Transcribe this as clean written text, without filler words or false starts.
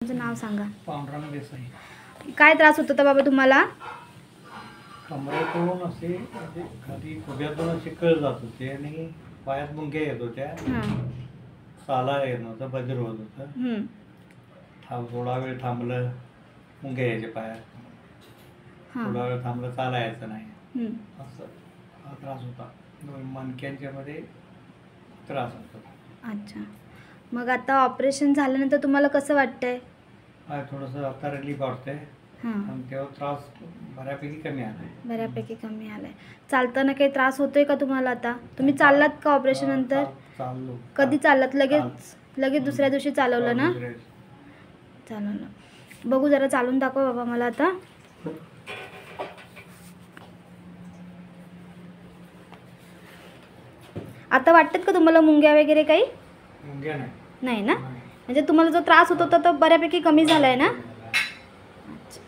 तुमचं नाव सांगा. पांडुरंग देसाई. काय त्रास होत होता बाबा तुम्हाला? कमरेतून असे म्हणजे खाली खुब्यातून असे कळ जात होते आणि पायात मुंग्या येत होत्या. चाला येत नव्हतं, बजीर होत होतं. थोडा वेळ थांबलं, मुंग्या यायचे पायात. थोडा वेळ थांबलं, चाला यायचं नाही. असं हा त्रास होता. मणक्यांच्या मध्ये त्रास होता. अच्छा, मग आता ऑपरेशन झाल्यानंतर तुम्हाला कसं वाटतंय? थोडंसं आता रिलीफ वाटतंय आणि तेव्हा त्रास बऱ्यापैकी कमी आलाय. बऱ्यापैकी कमी आलाय. चालताना काही त्रास होतोय का तुम्हाला आता? तुम्ही चाललात का ऑपरेशन नंतर? चाललो. कधी चाललात? लगेच दुसऱ्या दिवशी चालवलं ना? चालवलं. बघू जरा चालून दाखव बाबा मला आता. आता वाटतात का तुम्हाला मुंग्या वगैरे काही? मुंग्या नाही ना? म्हणजे तुम्हाला जो त्रास होत होता तो बऱ्यापैकी कमी झालाय ना? अच्छा.